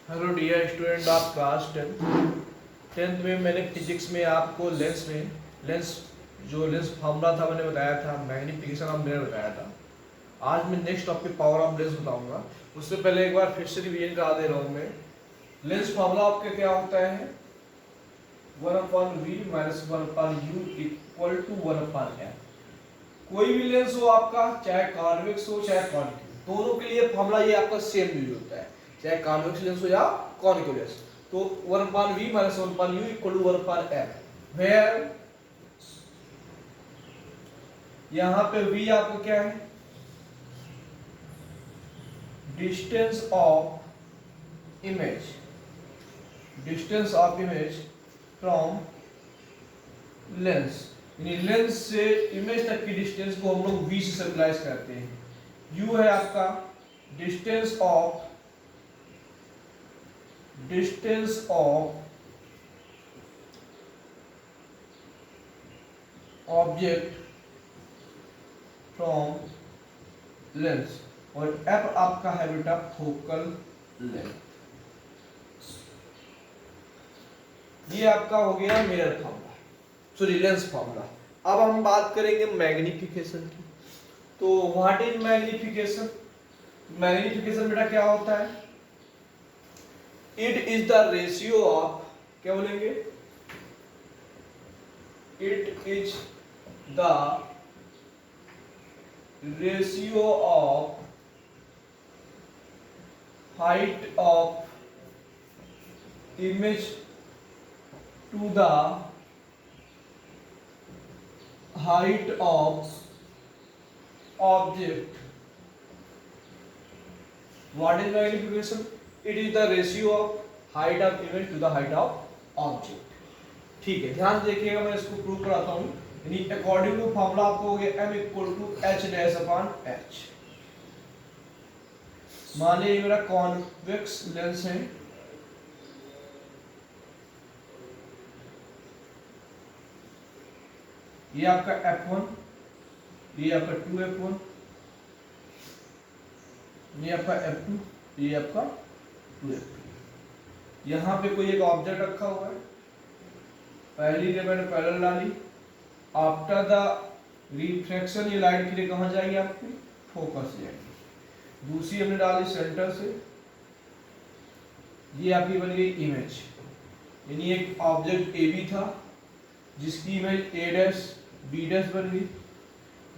Hello dear student of class tenth में मैंने physics में आपको लेंस जो लेंस फार्मूला था मैंने बताया था, मैग्नीफिकेशन ऑफ मिरर बताया था। आज मैं next topic power of lens बताऊंगा। उससे पहले एक बार फिर से रिवीजन करा दे रहा हूँ मैं। लेंस फार्मूला आपका क्या होता है? 1/v minus 1/u equal to 1/f। कोई भी लेंस हो आपका, चाहे कॉन्वेक्स हो चाहे कॉन्केव, दोनों के लिए फार्मूला ये आपका सेम यूज होता है, चाहे कॉन्वेक्स लेंस हो या कॉनिकल लेंस। तो 1/v minus 1/u equal to 1/f, where यहां पे v आपका क्या है? Distance of image, distance of image from lens, यानी लेंस से इमेज तक की डिस्टेंस को हम लोग v से सिंबलाइज करते हैं। u है आपका distance of object from lens, और f आपका है बेटा फोकल लेंथ। ये आपका हो गया mirror formula, sorry lens formula. अब हम बात करेंगे मैग्नीफिकेशन की। तो व्हाट इज मैग्नीफिकेशन? मैग्नीफिकेशन बेटा क्या होता है? It is the ratio of, क्या बोलेंगे? It is the ratio of height of image to the height of object. What is magnification? It is the ratio of height of image to the height of object. ठीक है, ध्यान देखिएगा, मैं इसको prove कराता हूँ। यानी अकॉर्डिंग टू फॉर्मूला आपको हो गया m equal to h dash upon h। मानिए ये मेरा कॉन्वेक्स लेंस है, ये आपका f1, ये आपका 2f1, ये आपका f2, ये आपका 2f2। यहाँ पे कोई एक ऑब्जेक्ट रखा हुआ है, पहली रे मैंने पैरेलल डाली, आफ्टर द रिफ्रैक्शन ये लाइट की रे कहाँ जाएगी? आपकी फोकस जाएगी। दूसरी हमने डाली सेंटर से, ये आपकी बन गई इमेज, यानी एक ऑब्जेक्ट ए बी था जिसकी image A dash B dash बन गई।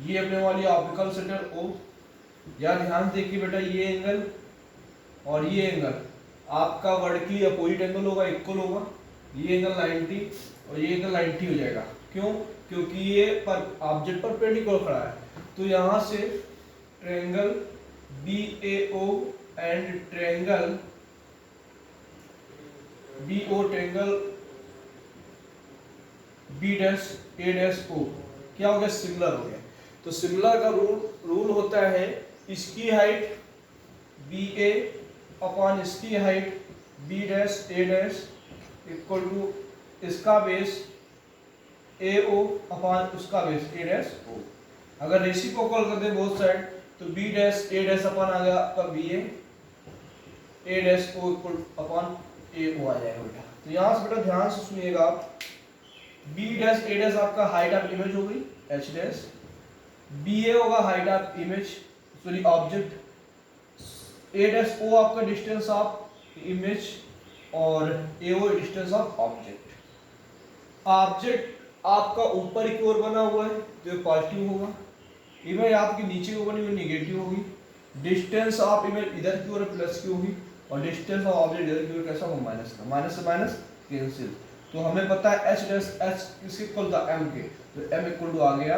ये अपने वाली ऑप्टिकल सेंटर ओ। यार ध्यान देखिए बेटा, ये एंगल और ये एंगल आपका वर्टिकली अपोजिट एंगल होगा, इक्वल होगा। ये एंगल 90 और ये एंगल 90 हो जाएगा। क्यों? क्योंकि ये पर ऑब्जेक्ट पर परपेंडिकुलर खड़ा है। तो यहाँ से triangle BAO and triangle BO triangle B dash A dash O क्या हो गया? सिमिलर हो गया। तो सिमिलर का रूल होता है, इसकी हाइट BA अपॉन इसकी height B dash A dash equal to इसका बेस AO अपॉन उसका बेस A डैश O। अगर रेसिप्रोकल कर दे बोथ साइड तो B dash A dash upon आ गया आपका BA, A dash O equal upon AO आ जाएगा बेटा। तो यहाँ से बेटा ध्यान से सुनिएगा आप, B डैश A डैश आपका हाइट ऑफ इमेज हो गई H डैश, BA होगा height of image sorry object, A dash O आपका डिस्टेंस ऑफ इमेज और AO distance of object. Object आपका ऊपर की ओर बना हुआ है जो पॉजिटिव होगा, इमेज आपकी नीचे को बनी हुई नेगेटिव होगी। डिस्टेंस ऑफ इमेज इधर की ओर प्लस की होगी और डिस्टेंस ऑफ ऑब्जेक्ट इधर की ओर कैसा होगा? माइनस का। माइनस से माइनस कैंसिल। तो हमें पता है H डैश H किसके इक्वल था? M के। तो M इक्वल टू आ गया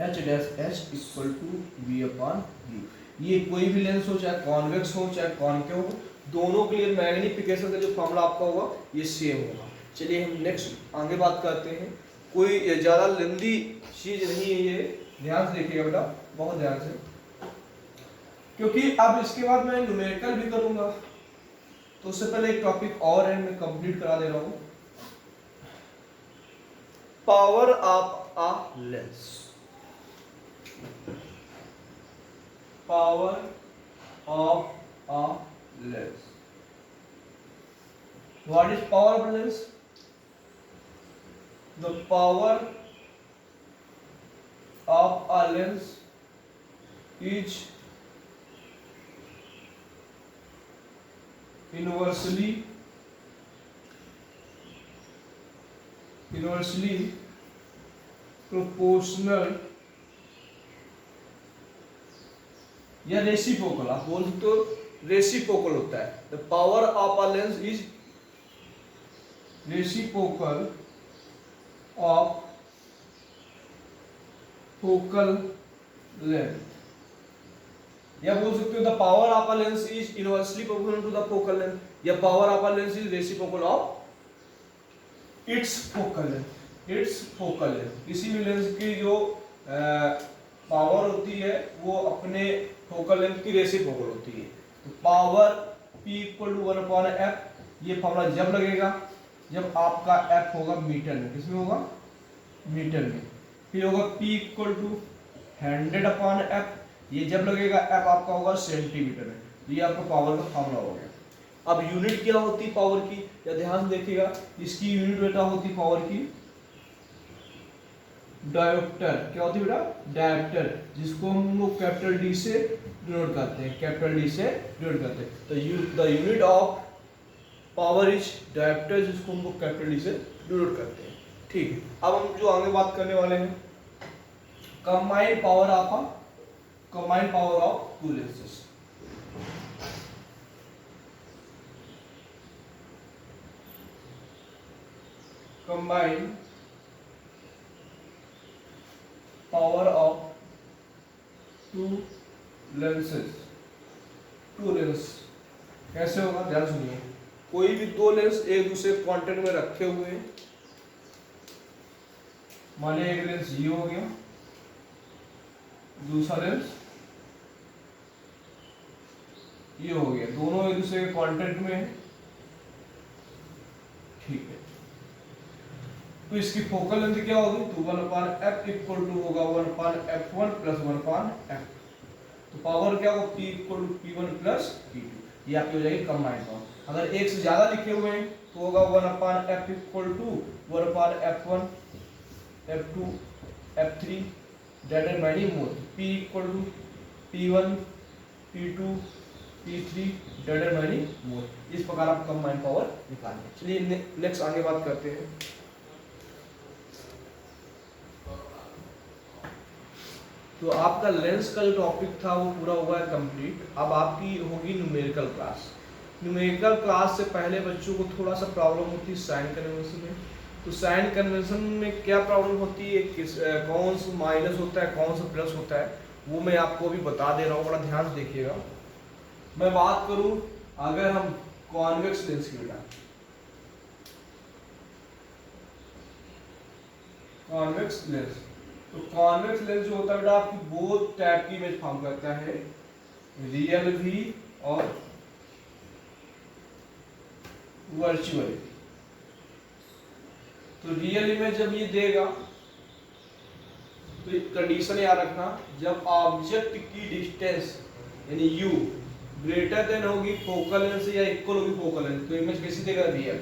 H dash H equal to V upon U। ये कोई भी लेंस हो, चाहे कॉन्वेक्स हो चाहे कॉनकेव हो, दोनों के लिए मैग्नीफिकेशन का जो फॉर्मूला आपका होगा ये सेम होगा। चलिए हम नेक्स्ट आगे बात करते हैं। कोई ज़्यादा लेंदी चीज़ नहीं है ये, ध्यान से देखिएगा बेटा, बहुत ध्यान से, क्योंकि अब इसके बाद मैं न्यूमेरिकल भी करूँगा। तो उससे पहले एक टॉपिक और है, मैं कंप्लीट करा दे रहा हूँ। Power of a lens, power of a lens. What is power of lens? The power of a lens is inversely proportional या रेसिप्रोकल, आप बोल सकते हो रेसिप्रोकल होता है। The power of a lens is reciprocal of focal length, या बोल सकते हो the power of a lens is inversely proportional to the focal length, या power of a lens is reciprocal of its focal length. किसी भी lens की जो power होती है वो अपने फोकल लेंथ की रेसिप्रोकल होती है। तो power P equal to 1/f, ये फॉर्मूला जब लगेगा जब आपका f होगा मीटर में। किसमें होगा? मीटर में। फिर होगा P इक्वल टू 100/f, ये जब लगेगा f आपका होगा सेंटीमीटर में। ये आपका पावर का फॉर्मूला हो गया। अब यूनिट क्या होती है पावर की, या ध्यान से देखिएगा, इसकी यूनिट बेटा होती पावर की डायोप्टर। क्या होती है बेटा? डायोप्टर, जिसको हम लोग कैपिटल डी से डिनोट करते हैं, तो the unit of power is dioptre, जिसको हम लोग कैपिटल डी से डिनोट करते हैं। ठीक है, अब हम जो आगे बात करने वाले हैं, combined power of two lenses. Combined power of two lenses. Two lens कैसे होगा, ध्यान सुनिए। कोई भी दो लेंस एक दूसरे कांटेक्ट में रखे हुए हैं, माने एक लेंस ये हो गया, दूसरा लेंस ये हो गया, दोनों एक दूसरे के कांटेक्ट में है। ठीक है, तो इसकी फोकल लेंथ क्या होगी? तो 1/f इक्वल टू होगा 1/f1 प्लस 1/f। तो पावर क्या होगा? P equal to P1 plus P2। ये आपकी हो जाएगी कंबाइंड पावर। अगर एक से ज्यादा लिखे हुए हैं तो होगा 1/f equal to 1/f1 f2 f3 डेट एंड माइनिंग मोड। P equal to P1 P2 P3 डेट एंड माइनिंग मोड। इस प्रकार आप कंबाइंड पावर निकालेंगे। चलिए नेक्स्ट आगे बात करते हैं। तो आपका लेंस का जो टॉपिक था वो पूरा हुआ है कंप्लीट। अब आपकी होगी न्यूमेरिकल क्लास। न्यूमेरिकल क्लास से पहले बच्चों को थोड़ा सा प्रॉब्लम होती है साइन कन्वेंशन में। तो साइन कन्वेंशन में क्या प्रॉब्लम होती है, कौन सा माइनस होता है, कौन सा प्लस होता है, वो मैं आपको अभी बता दे रहा हूँ, बड़ा ध्यान से देखिएगा। मैं बात करूँ अगर हम कॉन्वेक्स लेंस की, बेटा कॉन्वेक्स लेंस, तो कॉन्वेक्स लेंस जो होता है बेटा आपकी बोथ टाइप की इमेज फॉर्म करता है, रियल भी और वर्चुअल। तो रियल इमेज जब ये देगा तो कंडीशन याद रखना, जब ऑब्जेक्ट की डिस्टेंस यानी u ग्रेटर देन होगी फोकल लेंथ या इक्वल होगी फोकल लेंथ, तो इमेज कैसी देगा? रियल।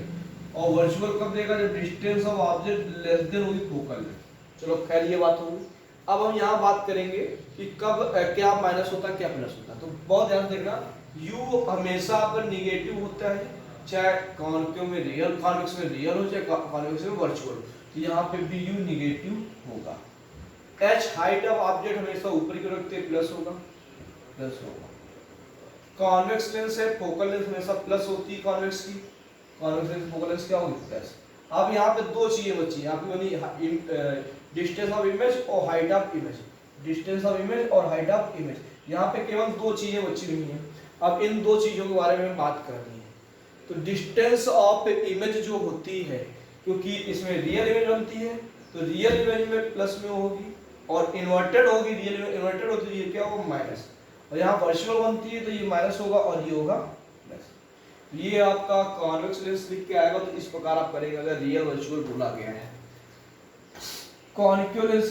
और वर्चुअल कब देगा? जब distance of object less than होगी फोकल लेंथ। चलो खैर ये बात होगी। अब हम यहाँ बात करेंगे कि कब क्या माइनस होता है क्या प्लस होता है। तो बहुत ध्यान देखना, u हमेशा आपका निगेटिव होता है, चाहे कॉन्वेक्स में रियल हो, चाहे कॉन्वेक्स में वर्चुअल। तो यहाँ पे भी u निगेटिव होगा। h हाइट ऑफ ऑब्जेक्ट हमेशा ऊपर की रखते हैं, प्लस होगा। कॉन्वेक्स लेंस है, फोकल लेंथ हमेशा प्लस होती है कॉन्वेक्स की, कॉन्वेक्स लेंस फोकल लेंस क्या होगी? प्लस। अब यहाँ पे दो चीजें बची हैं आपकी, डिस्टेंस ऑफ इमेज और हाइट ऑफ इमेज। यहाँ पे केवल दो चीजें बची हुई हैं। अब इन दो चीजों के बारे में बात करनी है। तो डिस्टेंस ऑफ इमेज जो होती है, क्योंकि इसमें रियल इमेज बनती है, तो रियल इमेज में प्लस में होगी, और इन्वर्टेड होगी, रियल इमेज इन्वर्टेड होती है, ये क्या होगा? माइनस। और यहाँ वर्चुअल बनती है तो ये माइनस होगा और ये होगा प्लस। ये आपका कॉन्वेक्स लेंस लिख के आएगा। तो इस प्रकार आप करेंगे अगर रियल वर्चुअल बोला गया है। कॉन्केव लेंस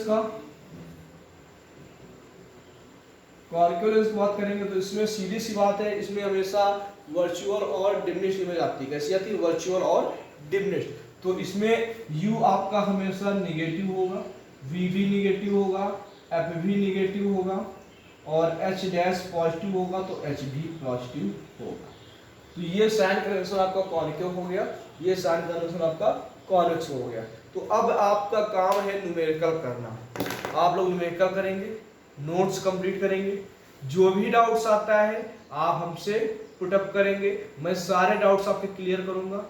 की बात करेंगे तो इसमें सीधी सी बात है, इसमें हमेशा वर्चुअल और डिमिनिश्ड इमेज आती है। कैसी आती है? वर्चुअल और डिमिनिश्ड। तो इसमें u आपका हमेशा निगेटिव होगा, v भी निगेटिव होगा, f भी निगेटिव होगा और h डैश पॉजिटिव होगा तो h भी पॉजिटिव होगा। तो ये साइन कन्वेंशन आपका कॉन्केव हो गया, ये साइन कन्वेंशन आपका कॉन्वेक्स हो गया। तो अब आपका काम है न्यूमेरिकल करना। आप लोग न्यूमेरिकल करेंगे, नोट्स कंप्लीट करेंगे, जो भी डाउट्स आता है आप हमसे पुटअप करेंगे, मैं सारे डाउट्स आपके क्लियर करूंगा।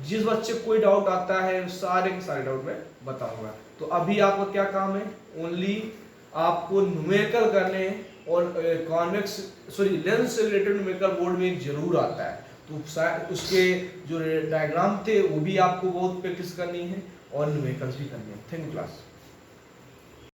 जिस बच्चे को कोई डाउट आता है सारे के सारे डाउट मैं बताऊंगा। तो अभी आपका क्या काम है? ओनली आपको न्यूमेरिकल करने हैं और कॉन्वेक्स लेंस से रिलेटेड न्यूमेरिकल बोर्ड में एक जरूर आता है, तो उसके जो डायग्राम थे वो भी आपको बहुत प्रैक्टिस करनी है और न्यूमेरिकल्स भी करनी है। Thank you class.